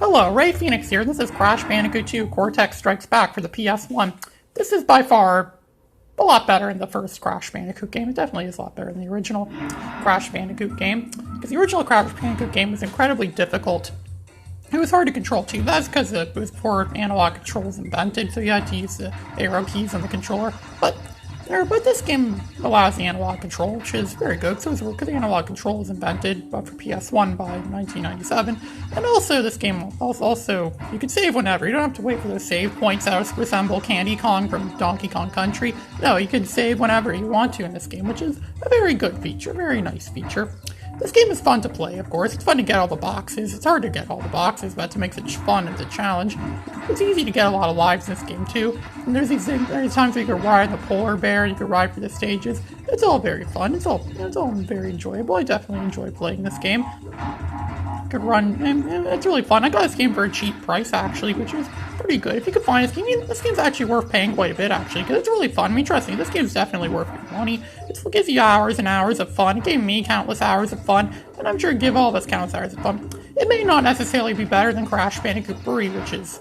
Hello, Ray Phoenix here. This is Crash Bandicoot 2 Cortex Strikes Back for the PS1. This is by far a lot better than the first Crash Bandicoot game. It definitely is a lot better than the original Crash Bandicoot game. Because the original Crash Bandicoot game was incredibly difficult. It was hard to control too. That's because it was before analog controls invented, so you had to use the arrow keys on the controller. But this game allows the analog control, which is very good. So because the analog control was invented for PS1 by 1997, and also this game also you can save whenever. You don't have to wait for those save points that resemble Candy Kong from Donkey Kong Country. No, you can save whenever you want to in this game, which is a very good feature, very nice feature. This game is fun to play, of course. It's fun to get all the boxes. It's hard to get all the boxes, but to make it fun and a challenge. It's easy to get a lot of lives in this game, too. And there's times where you can ride the polar bear, you can ride for the stages. It's all very fun. It's all very enjoyable. I definitely enjoy playing this game. Could run, and it's really fun. I got this game for a cheap price, actually, which is pretty good. If you could find this game's actually worth paying quite a bit, actually, because it's really fun. I mean, trust me, this game's definitely worth your money. It gives you hours and hours of fun. It gave me countless hours of fun, and I'm sure it give all of us countless hours of fun. It may not necessarily be better than Crash Bandicoot 3, which is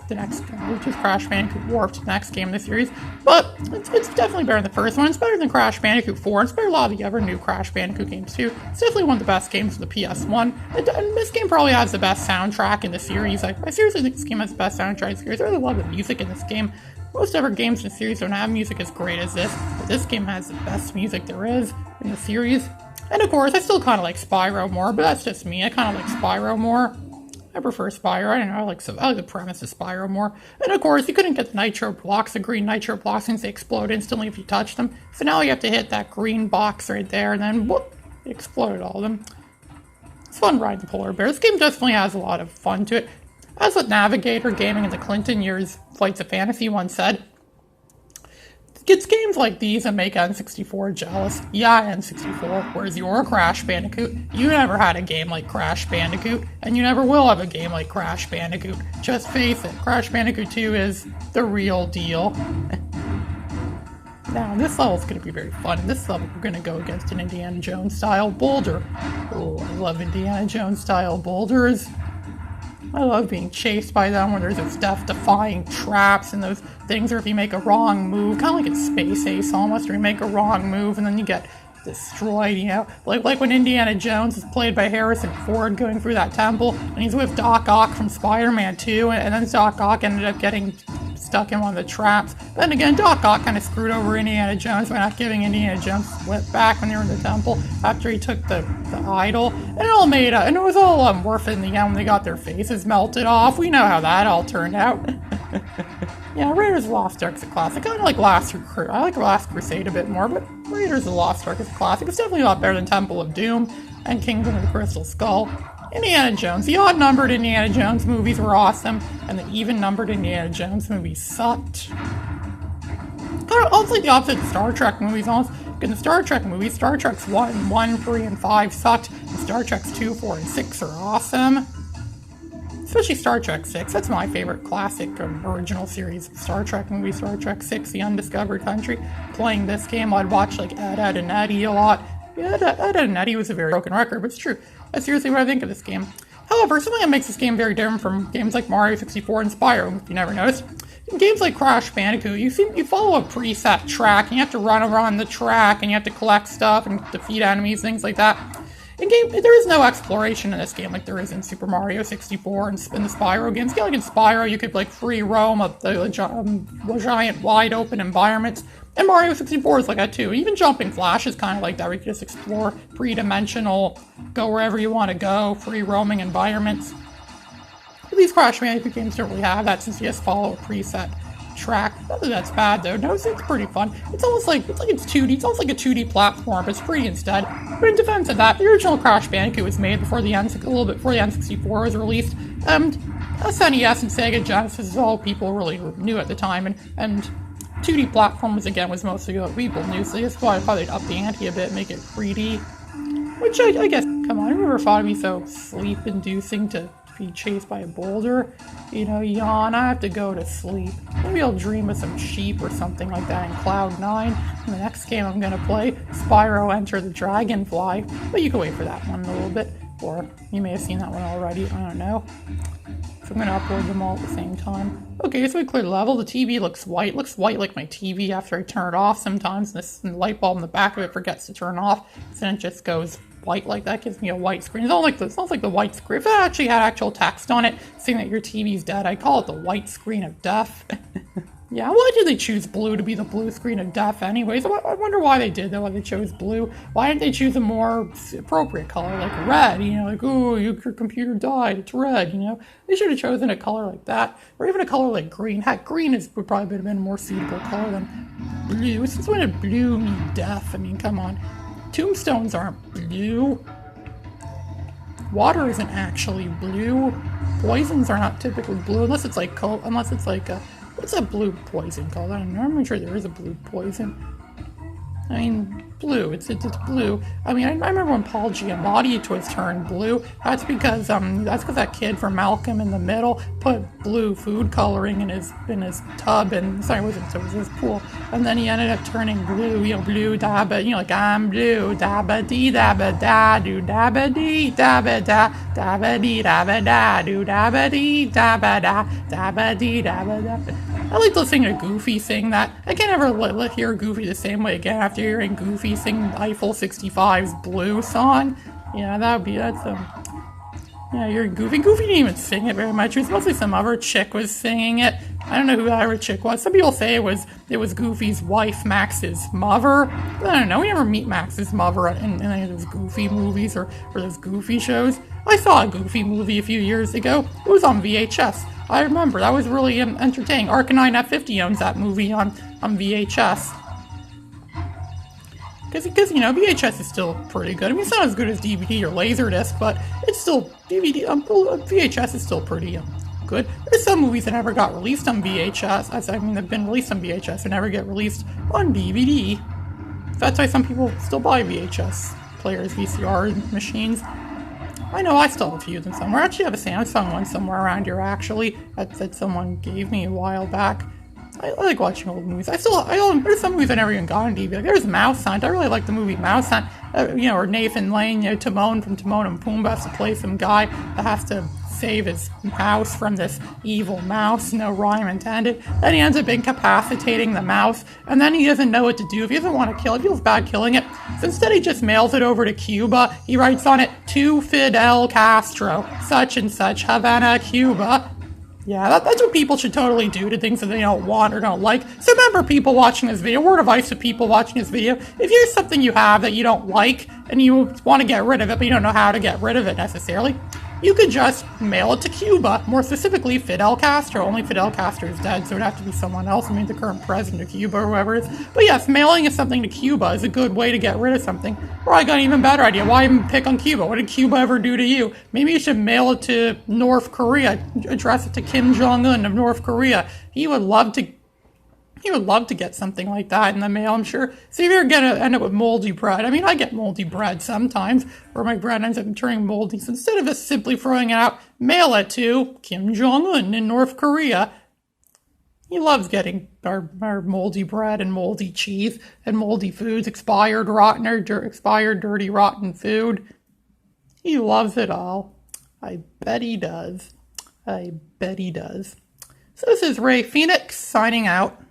Crash Bandicoot Warped, the next game in the series, but it's definitely better than the first one. It's better than Crash Bandicoot 4. It's better than a lot of the other new Crash Bandicoot games, too. It's definitely one of the best games for the PS1, and this game probably has the best soundtrack in the series. I seriously think this game has the best soundtrack in the series. I really love the music in this game. Most other games in the series don't have music as great as this, but this game has the best music there is in the series. And of course, I still kind of like Spyro more, but that's just me. I kind of like Spyro more. I prefer Spyro. I don't know, I like the premise of Spyro more. And of course, you couldn't get the nitro blocks, the green nitro blocks, since they explode instantly if you touch them. So now you have to hit that green box right there, and then whoop, it exploded all of them. It's fun riding the polar bear. This game definitely has a lot of fun to it. As with Navigator Gaming in the Clinton years, Flights of Fantasy once said, it's games like these that make N64 jealous. Yeah, N64, whereas you're a Crash Bandicoot. You never had a game like Crash Bandicoot, and you never will have a game like Crash Bandicoot. Just face it, Crash Bandicoot 2 is the real deal. Now, this level's going to be very fun. In this level, we're going to go against an Indiana Jones-style boulder. Oh, I love Indiana Jones-style boulders. I love being chased by them when there's those death-defying traps and those things where if you make a wrong move, kind of like in Space Ace almost, where you make a wrong move and then you get destroyed, you know? Like when Indiana Jones is played by Harrison Ford going through that temple, and he's with Doc Ock from Spider-Man 2, and then Doc Ock ended up getting stuck in one of the traps. Then again, Doc Ock kind of screwed over Indiana Jones by not giving Indiana Jones whip back when they were in the temple after he took the idol. And it all made and it was all worth it in the end when they got their faces melted off. We know how that all turned out. Yeah, Raiders of the Lost Ark is a classic. I like Last Crusade a bit more, but Raiders of the Lost Ark is a classic. It's definitely a lot better than Temple of Doom and Kingdom of the Crystal Skull. Indiana Jones. The odd-numbered Indiana Jones movies were awesome, and the even-numbered Indiana Jones movies sucked. Almost like the opposite of Star Trek movies, almost. In the Star Trek movies, Star Trek's 1, 3, and 5 sucked, and Star Trek's 2, 4, and 6 are awesome. Especially Star Trek 6. That's my favorite classic original series Star Trek movie, Star Trek 6, The Undiscovered Country. Playing this game, I'd watch like Ed, Edd and Eddy a lot. Yeah, Ed, and Eddy was a very broken record, but it's true. That's seriously what I think of this game. However, something that makes this game very different from games like Mario 64 and Spyro, if you never noticed. In games like Crash Bandicoot, you follow a preset track, and you have to run around the track, and you have to collect stuff and defeat enemies, things like that. There is no exploration in this game like there is in Super Mario 64 and in the Spyro games. Like in Spyro, you could like free roam of the giant wide open environments. And Mario 64 is like that too. Even Jumping Flash is kind of like that, where you can just explore three-dimensional, go wherever you want to go, free roaming environments. But these Crash Bandicoot games don't really have that, since you just follow a preset track. Not that that's bad though. No, it's pretty fun. It's 2D. It's almost like a 2D platform, but it's free instead. But in defense of that, the original Crash Bandicoot was made before a little bit before the N64 was released. And SNES and Sega Genesis is all people really knew at the time, and 2D platformers again was mostly what people knew, so that's why I thought they'd up the ante a bit, make it 3D. Which I guess, come on, I never thought it'd be so sleep-inducing to be chased by a boulder. You know, yawn, I have to go to sleep. Maybe I'll dream of some sheep or something like that in Cloud 9. In the next game I'm gonna play, Spyro Enter the Dragonfly. But you can wait for that one a little bit. Or you may have seen that one already, I don't know. So I'm going to upload them all at the same time. Okay, so we cleared the level. The TV looks white. It looks white like my TV after I turn it off sometimes. And the light bulb in the back of it forgets to turn off. So then it just goes white like that. Gives me a white screen. It's not like the white screen. If it actually had actual text on it saying that your TV's dead, I'd call it the white screen of death. Yeah, why did they choose blue to be the blue screen of death anyways? I wonder why they did that, why they chose blue. Why didn't they choose a more appropriate color, like red, you know, like, oh, your computer died, it's red, you know? They should have chosen a color like that, or even a color like green. Heck, green would probably have been a more suitable color than blue. Since when did blue mean death? I mean, come on. Tombstones aren't blue. Water isn't actually blue. Poisons are not typically blue, unless it's like what's a blue poison called? I don't know. I'm sure there is a blue poison. I mean, blue. It's blue. I mean, I remember when Paul Giamatti was turned blue. That's because that kid from Malcolm in the Middle put blue food coloring in his tub, and sorry, it was his pool, and then he ended up turning blue. You know, blue dabba. You know, like I'm blue dabba dee dabba da do dabba dee dabba da dabba dee dabba da do dabba dee dabba da dabba dee dabba da. I like listening to Goofy sing that. I can't ever hear Goofy the same way again after hearing Goofy sing Eiffel 65's Blue song. Yeah, yeah, you're Goofy. Goofy didn't even sing it very much. It was mostly some other chick was singing it. I don't know who that other chick was. Some people say it was Goofy's wife, Max's mother. I don't know. We never meet Max's mother in any of those Goofy movies or those Goofy shows. I saw a Goofy movie a few years ago. It was on VHS. I remember. That was really entertaining. Arcanine F50 owns that movie on VHS. Because, you know, VHS is still pretty good. I mean, it's not as good as DVD or Laserdisc, but it's still, VHS is still pretty good. There's some movies that never got released on VHS. I mean, they've been released on VHS and never get released on DVD. That's why some people still buy VHS players, VCR machines. I know I still have a few of them somewhere. I actually have a Samsung one somewhere around here, actually, that someone gave me a while back. I like watching old movies. There's some movies I never even got on DVD. Like, there's Mouse Hunt. I really like the movie Mouse Hunt. Or Nathan Lane, Timon from Timon and Pumbaa has to play some guy that has to save his mouse from this evil mouse, no rhyme intended. Then he ends up incapacitating the mouse, and then he doesn't know what to do. If he doesn't want to kill it, he feels bad killing it. So instead he just mails it over to Cuba. He writes on it, to Fidel Castro, such and such, Havana, Cuba. Yeah, that's what people should totally do to things that they don't want or don't like. So remember, people watching this video, word of advice to people watching this video, if there's something you have that you don't like and you want to get rid of it, but you don't know how to get rid of it necessarily, you could just mail it to Cuba, more specifically Fidel Castro. Only Fidel Castro is dead, so it would have to be someone else. I mean, the current president of Cuba or whoever it is. But yes, mailing something to Cuba is a good way to get rid of something. Or I got an even better idea. Why even pick on Cuba? What did Cuba ever do to you? Maybe you should mail it to North Korea. Address it to Kim Jong-un of North Korea. He would love to get something like that in the mail, I'm sure. See if you're going to end up with moldy bread. I mean, I get moldy bread sometimes, or my bread ends up turning moldy. So instead of just simply throwing it out, mail it to Kim Jong-un in North Korea. He loves getting our moldy bread and moldy cheese and moldy foods, expired, dirty, rotten food. He loves it all. I bet he does. I bet he does. So this is Ray Phoenix signing out.